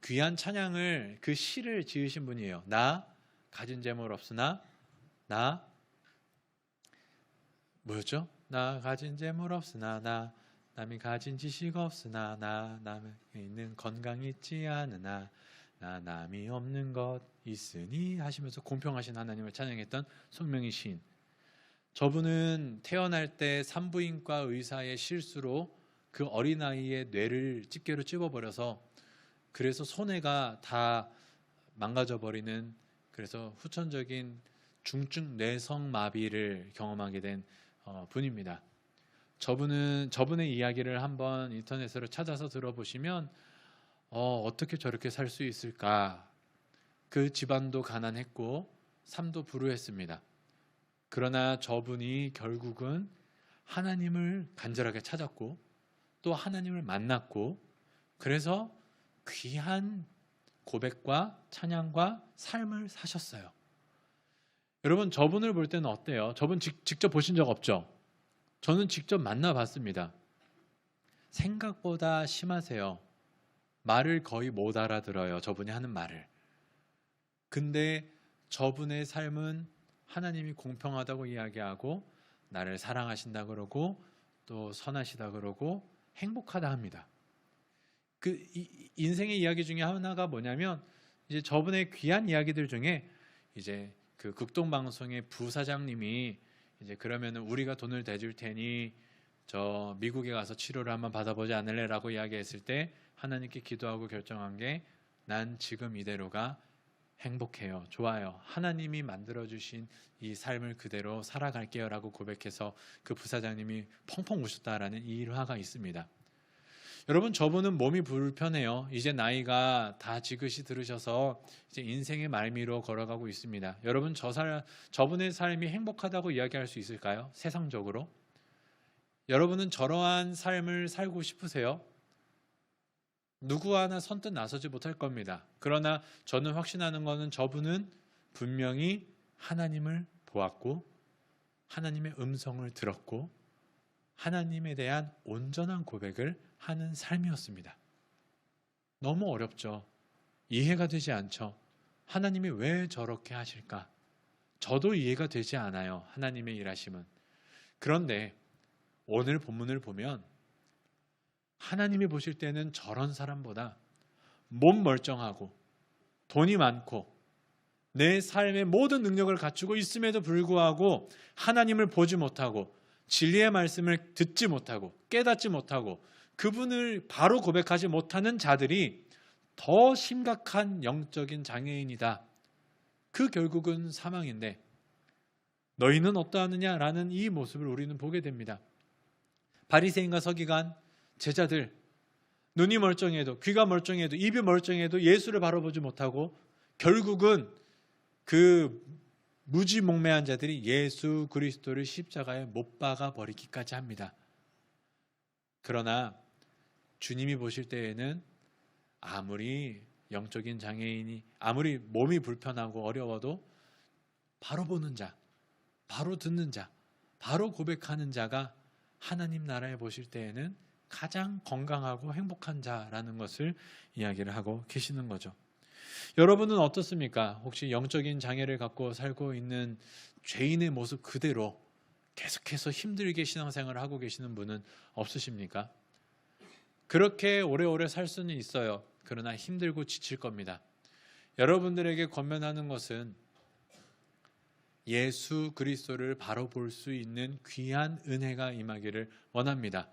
Speaker 1: 귀한 찬양을, 그 시를 지으신 분이에요. 나 가진 재물 없으나 나 뭐였죠? 나 가진 재물 없으나 나 남이 가진 지식 없으나 나 남이 있는 건강이 있지 않으나 나 남이 없는 것 있으니 하시면서 공평하신 하나님을 찬양했던 송명희 시인. 저분은 태어날 때 산부인과 의사의 실수로 그 어린아이의 뇌를 집게로 찝어버려서 그래서 손해가 다 망가져버리는, 그래서 후천적인 중증 뇌성마비를 경험하게 된 분입니다. 저분의 이야기를 한번 인터넷으로 찾아서 들어보시면 어떻게 저렇게 살 수 있을까? 그 집안도 가난했고 삶도 불우했습니다. 그러나 저분이 결국은 하나님을 간절하게 찾았고 또 하나님을 만났고, 그래서 귀한 고백과 찬양과 삶을 사셨어요. 여러분, 저분을 볼 때는 어때요? 저분 직접 보신 적 없죠? 저는 직접 만나봤습니다. 생각보다 심하세요. 말을 거의 못 알아들어요. 저분이 하는 말을. 근데 저분의 삶은 하나님이 공평하다고 이야기하고 나를 사랑하신다 그러고 또 선하시다 그러고 행복하다 합니다. 그 인생의 이야기 중에 하나가 뭐냐면, 이제 저분의 귀한 이야기들 중에 이제 그 극동방송의 부사장님이 이제 그러면은 우리가 돈을 대줄 테니 저 미국에 가서 치료를 한번 받아보지 않을래라고 이야기했을 때 하나님께 기도하고 결정한 게, 난 지금 이대로가 행복해요. 좋아요. 하나님이 만들어주신 이 삶을 그대로 살아갈게요 라고 고백해서 그 부사장님이 펑펑 우셨다라는 이 일화가 있습니다. 여러분, 저분은 몸이 불편해요. 이제 나이가 다 지긋이 들으셔서 이제 인생의 말미로 걸어가고 있습니다. 여러분, 저분의 삶이 행복하다고 이야기할 수 있을까요? 세상적으로? 여러분은 저러한 삶을 살고 싶으세요? 누구 하나 선뜻 나서지 못할 겁니다. 그러나 저는 확신하는 것은 저분은 분명히 하나님을 보았고 하나님의 음성을 들었고 하나님에 대한 온전한 고백을 하는 삶이었습니다. 너무 어렵죠. 이해가 되지 않죠. 하나님이 왜 저렇게 하실까? 저도 이해가 되지 않아요. 하나님의 일하심은. 그런데 오늘 본문을 보면 하나님이 보실 때는 저런 사람보다 몸 멀쩡하고 돈이 많고 내 삶의 모든 능력을 갖추고 있음에도 불구하고 하나님을 보지 못하고 진리의 말씀을 듣지 못하고 깨닫지 못하고 그분을 바로 고백하지 못하는 자들이 더 심각한 영적인 장애인이다. 그 결국은 사망인데 너희는 어떠하느냐라는 이 모습을 우리는 보게 됩니다. 바리새인과 서기관, 제자들, 눈이 멀쩡해도 귀가 멀쩡해도 입이 멀쩡해도 예수를 바라보지 못하고 결국은 그 무지몽매한 자들이 예수 그리스도를 십자가에 못 박아 버리기까지 합니다. 그러나 주님이 보실 때에는 아무리 영적인 장애인이 아무리 몸이 불편하고 어려워도 바로 보는 자, 바로 듣는 자, 바로 고백하는 자가 하나님 나라에 보실 때에는 가장 건강하고 행복한 자라는 것을 이야기를 하고 계시는 거죠. 여러분은 어떻습니까? 혹시 영적인 장애를 갖고 살고 있는 죄인의 모습 그대로 계속해서 힘들게 신앙생활을 하고 계시는 분은 없으십니까? 그렇게 오래오래 살 수는 있어요. 그러나 힘들고 지칠 겁니다. 여러분들에게 권면하는 것은 예수 그리스도를 바로 볼 수 있는 귀한 은혜가 임하기를 원합니다.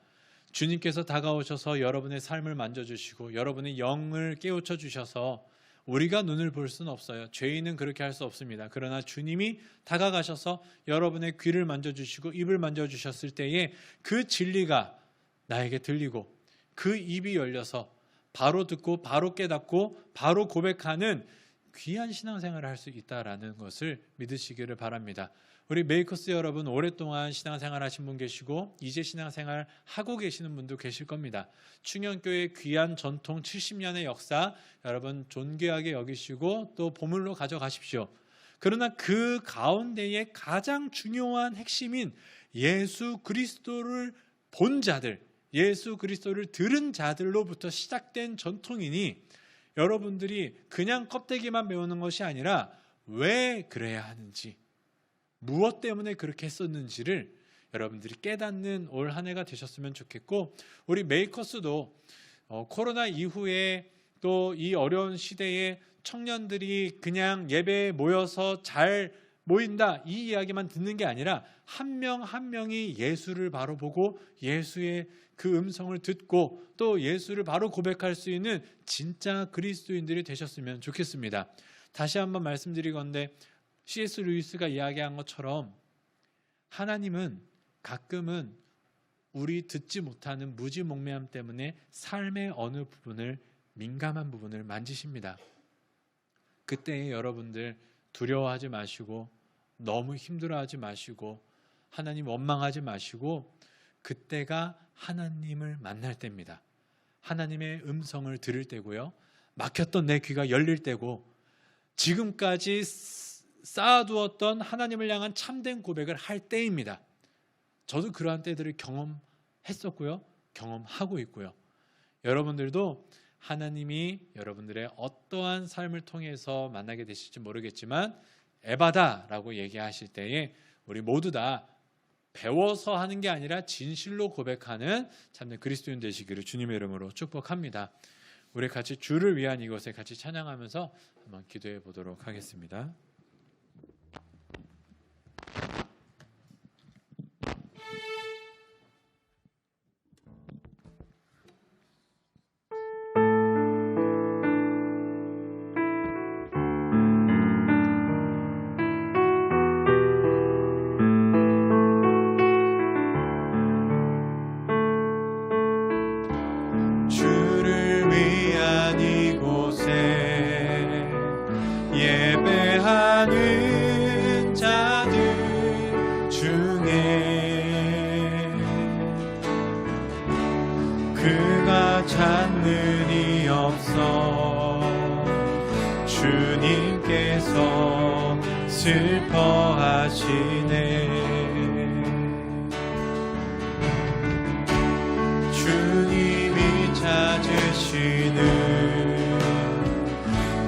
Speaker 1: 주님께서 다가오셔서 여러분의 삶을 만져주시고 여러분의 영을 깨우쳐 주셔서 우리가 눈을 볼 수는 없어요. 죄인은 그렇게 할 수 없습니다. 그러나 주님이 다가가셔서 여러분의 귀를 만져주시고 입을 만져주셨을 때에 그 진리가 나에게 들리고 그 입이 열려서 바로 듣고 바로 깨닫고 바로 고백하는 귀한 신앙생활을 할 수 있다라는 것을 믿으시기를 바랍니다. 우리 메이커스 여러분, 오랫동안 신앙생활 하신 분 계시고 이제 신앙생활 하고 계시는 분도 계실 겁니다. 충현교회 귀한 전통 70년의 역사 여러분 존귀하게 여기시고 또 보물로 가져가십시오. 그러나 그 가운데에 가장 중요한 핵심인 예수 그리스도를 본 자들, 예수 그리스도를 들은 자들로부터 시작된 전통이니 여러분들이 그냥 껍데기만 배우는 것이 아니라 왜 그래야 하는지, 무엇 때문에 그렇게 했었는지를 여러분들이 깨닫는 올 한 해가 되셨으면 좋겠고, 우리 메이커스도 코로나 이후에 또 이 어려운 시대에 청년들이 그냥 예배에 모여서 잘 모인다 이 이야기만 듣는 게 아니라 한 명 한 명이 예수를 바로 보고 예수의 그 음성을 듣고 또 예수를 바로 고백할 수 있는 진짜 그리스도인들이 되셨으면 좋겠습니다. 다시 한번 말씀드리건대 C.S. 루이스가 이야기한 것처럼 하나님은 가끔은 우리 듣지 못하는 무지몽매함 때문에 삶의 어느 부분을, 민감한 부분을 만지십니다. 그때에 여러분들 두려워하지 마시고 너무 힘들어하지 마시고 하나님 원망하지 마시고 그때가 하나님을 만날 때입니다. 하나님의 음성을 들을 때고요. 막혔던 내 귀가 열릴 때고 지금까지 쌓아두었던 하나님을 향한 참된 고백을 할 때입니다. 저도 그러한 때들을 경험했었고요. 경험하고 있고요. 여러분들도 하나님이 여러분들의 어떠한 삶을 통해서 만나게 되실지 모르겠지만 에바다라고 얘기하실 때에 우리 모두 다 배워서 하는 게 아니라 진실로 고백하는 참된 그리스도인 되시기를 주님의 이름으로 축복합니다. 우리 같이 주를 위한 이것에 같이 찬양하면서 한번 기도해 보도록 하겠습니다.
Speaker 2: 예배하는 자들 중에 그가 찾는 이 없어 주님께서 슬퍼하시네. 주님이 찾으시는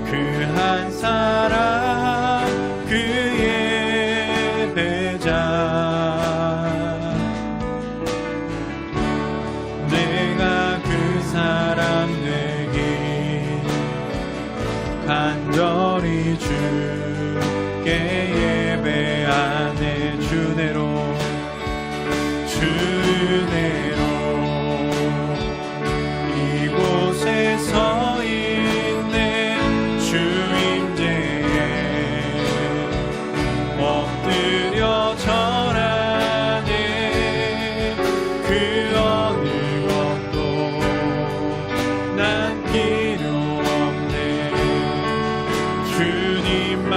Speaker 2: 그 한 사람 그 예배자 내가 그 사람 되길 간절히 주께 예배하네. 주내로 주내로 이곳에 서 엎드려 절하네. 그 어느 것도 난 필요 없네. 주님만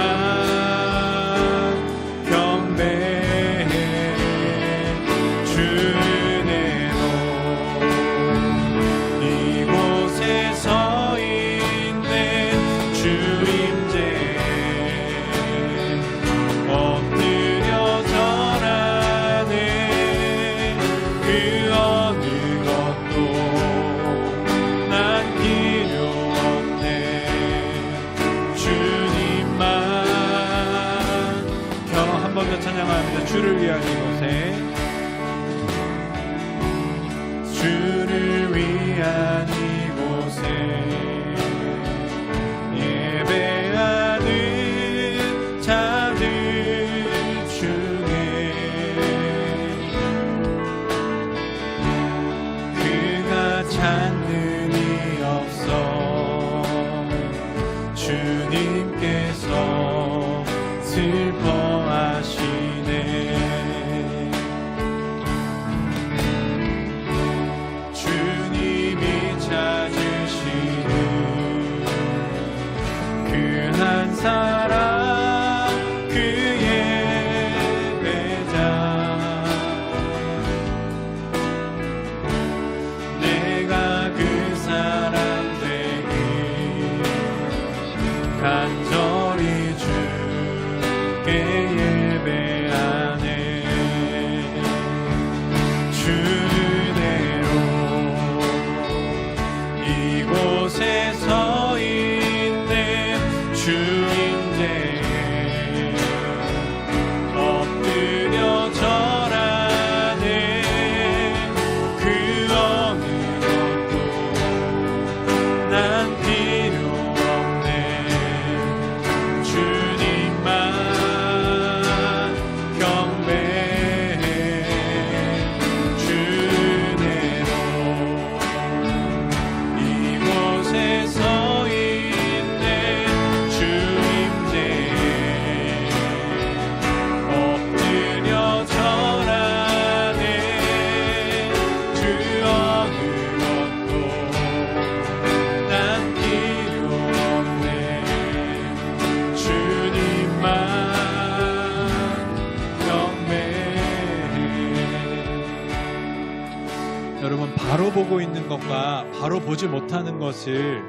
Speaker 1: 것과 바로 보지 못하는 것을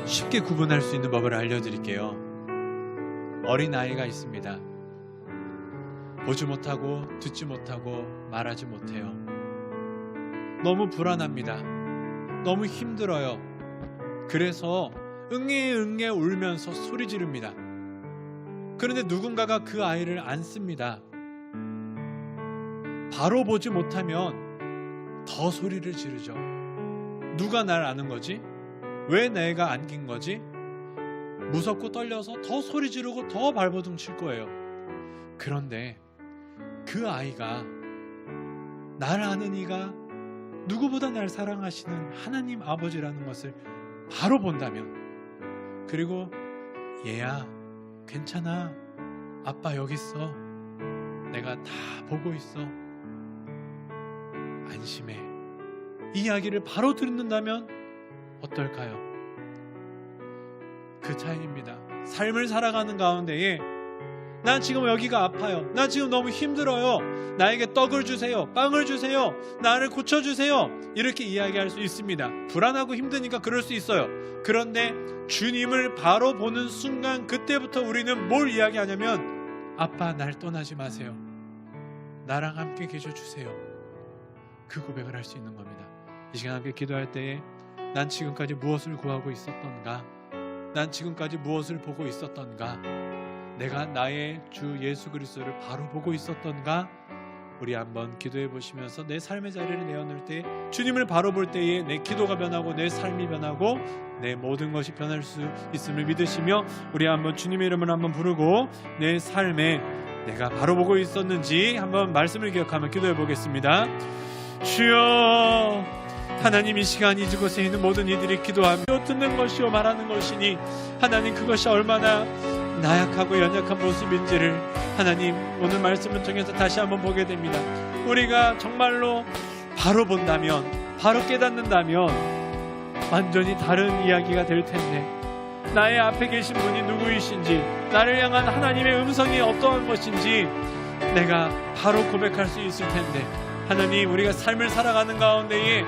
Speaker 1: 쉽게 구분할 수 있는 법을 알려드릴게요. 어린아이가 있습니다. 보지 못하고 듣지 못하고 말하지 못해요. 너무 불안합니다. 너무 힘들어요. 그래서 응애 울면서 소리 지릅니다. 그런데 누군가가 그 아이를 안습니다. 바로 보지 못하면 더 소리를 지르죠. 누가 날 아는 거지? 왜 내가 안긴 거지? 무섭고 떨려서 더 소리 지르고 더 발버둥 칠 거예요. 그런데 그 아이가, 날 아는 이가 누구보다 날 사랑하시는 하나님 아버지라는 것을 바로 본다면, 그리고 얘야 괜찮아, 아빠 여기 있어, 내가 다 보고 있어, 안심해, 이 이야기를 바로 듣는다면 어떨까요? 그 차이입니다. 삶을 살아가는 가운데에 난 지금 여기가 아파요, 나 지금 너무 힘들어요, 나에게 떡을 주세요, 빵을 주세요, 나를 고쳐주세요, 이렇게 이야기할 수 있습니다. 불안하고 힘드니까 그럴 수 있어요. 그런데 주님을 바로 보는 순간, 그때부터 우리는 뭘 이야기하냐면, 아빠 날 떠나지 마세요, 나랑 함께 계셔주세요, 그 고백을 할 수 있는 겁니다. 이 시간 함께 기도할 때에 난 지금까지 무엇을 구하고 있었던가, 난 지금까지 무엇을 보고 있었던가, 내가 나의 주 예수 그리스도를 바로 보고 있었던가, 우리 한번 기도해 보시면서 내 삶의 자리를 내어놓을 때, 주님을 바로 볼 때에 내 기도가 변하고 내 삶이 변하고 내 모든 것이 변할 수 있음을 믿으시며, 우리 한번 주님의 이름을 한번 부르고 내 삶에 내가 바로 보고 있었는지 한번 말씀을 기억하며 기도해 보겠습니다. 주여, 하나님, 이 시간 이곳에 있는 모든 이들이 기도하며 듣는 것이요 말하는 것이니, 하나님 그것이 얼마나 나약하고 연약한 모습인지를 하나님 오늘 말씀을 통해서 다시 한번 보게 됩니다. 우리가 정말로 바로 본다면, 바로 깨닫는다면 완전히 다른 이야기가 될 텐데, 나의 앞에 계신 분이 누구이신지, 나를 향한 하나님의 음성이 어떠한 것인지 내가 바로 고백할 수 있을 텐데, 하나님 우리가 삶을 살아가는 가운데에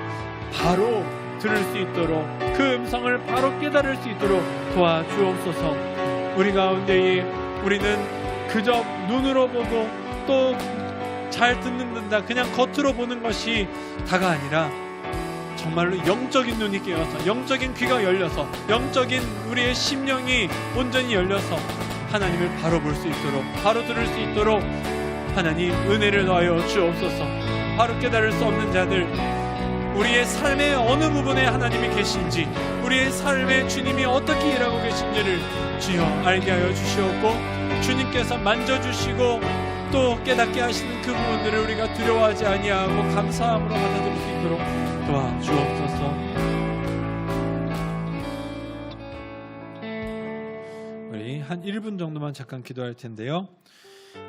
Speaker 1: 바로 들을 수 있도록, 그 음성을 바로 깨달을 수 있도록 도와주옵소서. 우리 가운데에 우리는 그저 눈으로 보고 또 잘 듣는다, 그냥 겉으로 보는 것이 다가 아니라 정말로 영적인 눈이 깨어서, 영적인 귀가 열려서, 영적인 우리의 심령이 온전히 열려서 하나님을 바로 볼 수 있도록, 바로 들을 수 있도록 하나님 은혜를 더하여 주옵소서. 바로 깨달을 수 없는 자들, 우리의 삶의 어느 부분에 하나님이 계신지, 우리의 삶에 주님이 어떻게 일하고 계신지를 주여 알게 하여 주시옵고, 주님께서 만져주시고 또 깨닫게 하시는 그 부분들을 우리가 두려워하지 아니하고 감사함으로 받아들일 수 있도록 도와주옵소서. 우리 한 1분 정도만 잠깐 기도할 텐데요.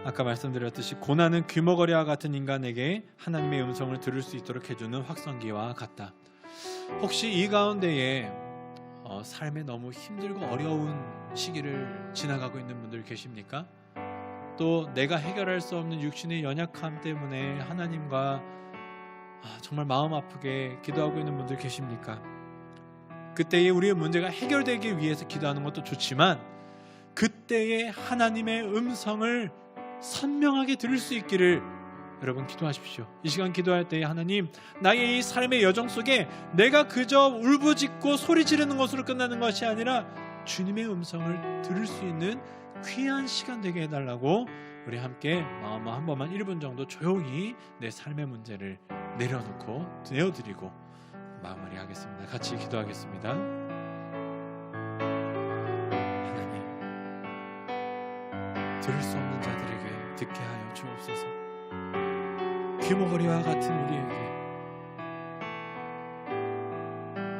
Speaker 1: 아까 말씀드렸듯이 고난은 귀머거리와 같은 인간에게 하나님의 음성을 들을 수 있도록 해주는 확성기와 같다. 혹시 이 가운데에 삶에 너무 힘들고 어려운 시기를 지나가고 있는 분들 계십니까? 또 내가 해결할 수 없는 육신의 연약함 때문에 하나님과 정말 마음 아프게 기도하고 있는 분들 계십니까? 그때에 우리의 문제가 해결되기 위해서 기도하는 것도 좋지만, 그때에 하나님의 음성을 선명하게 들을 수 있기를 여러분 기도하십시오. 이 시간 기도할 때에 하나님, 나의 이 삶의 여정 속에 내가 그저 울부짖고 소리 지르는 것으로 끝나는 것이 아니라 주님의 음성을 들을 수 있는 귀한 시간 되게 해달라고, 우리 함께 마음 한 번만 1분 정도 조용히 내 삶의 문제를 내려놓고 내어드리고 마무리하겠습니다. 같이 기도하겠습니다. 하나님, 들을 수 없는 자들에게 듣게 하여 주옵소서. 귀머거리와 같은 우리에게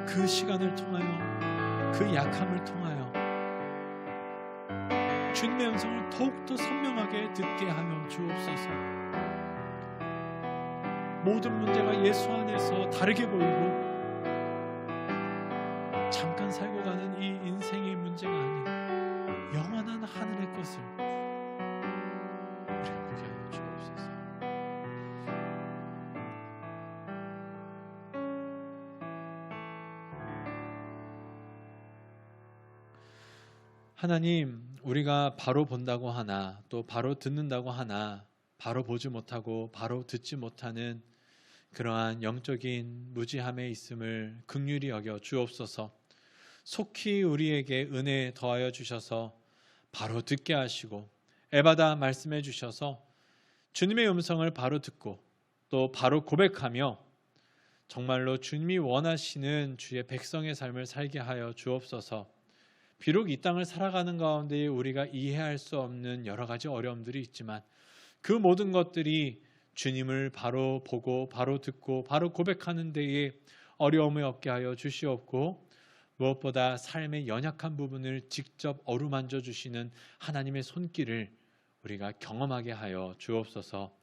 Speaker 1: 그 시간을 통하여, 그 약함을 통하여 주님의 음성을 더욱더 선명하게 듣게 하여 주옵소서. 모든 문제가 예수 안에서 다르게 보이고 잠깐 살고 가는 이 인생의 문제가 아닌 영원한 하늘의 것을 우리가 보게 하여 주옵소서. 하나님, 우리가 바로 본다고 하나 또 바로 듣는다고 하나 바로 보지 못하고 바로 듣지 못하는 그러한 영적인 무지함에 있음을 긍휼히 여겨 주옵소서. 속히 우리에게 은혜 더하여 주셔서 바로 듣게 하시고 애받아 말씀해 주셔서 주님의 음성을 바로 듣고 또 바로 고백하며 정말로 주님이 원하시는 주의 백성의 삶을 살게 하여 주옵소서. 비록 이 땅을 살아가는 가운데 우리가 이해할 수 없는 여러 가지 어려움들이 있지만 그 모든 것들이 주님을 바로 보고 바로 듣고 바로 고백하는 데에 어려움이 없게 하여 주시옵고 무엇보다 삶의 연약한 부분을 직접 어루만져 주시는 하나님의 손길을 우리가 경험하게 하여 주옵소서.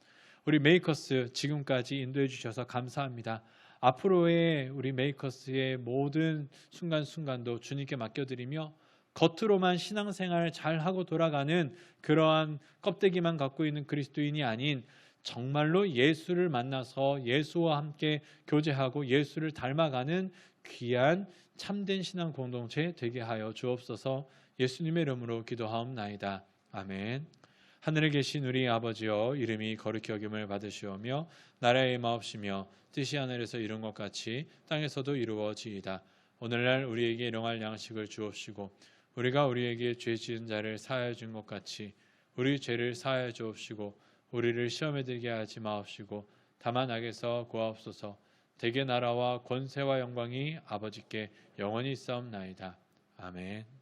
Speaker 1: 우리 메이커스 지금까지 인도해 주셔서 감사합니다. 앞으로의 우리 메이커스의 모든 순간순간도 주님께 맡겨드리며 겉으로만 신앙생활 잘하고 돌아가는 그러한 껍데기만 갖고 있는 그리스도인이 아닌 정말로 예수를 만나서 예수와 함께 교제하고 예수를 닮아가는 귀한 참된 신앙 공동체 되게 하여 주옵소서. 예수님의 이름으로 기도하옵나이다. 아멘. 하늘에 계신 우리 아버지여, 이름이 거룩히 여김을 받으시오며 나라의 임하옵시며 뜻이 하늘에서 이룬 것 같이 땅에서도 이루어지이다. 오늘날 우리에게 일용할 양식을 주옵시고 우리가 우리에게 죄 지은 자를 사하여 준 것 같이 우리 죄를 사하여 주옵시고 우리를 시험에 들게 하지 마옵시고 다만 악에서 구하옵소서. 대개 나라와 권세와 영광이 아버지께 영원히 있사옵나이다. 아멘.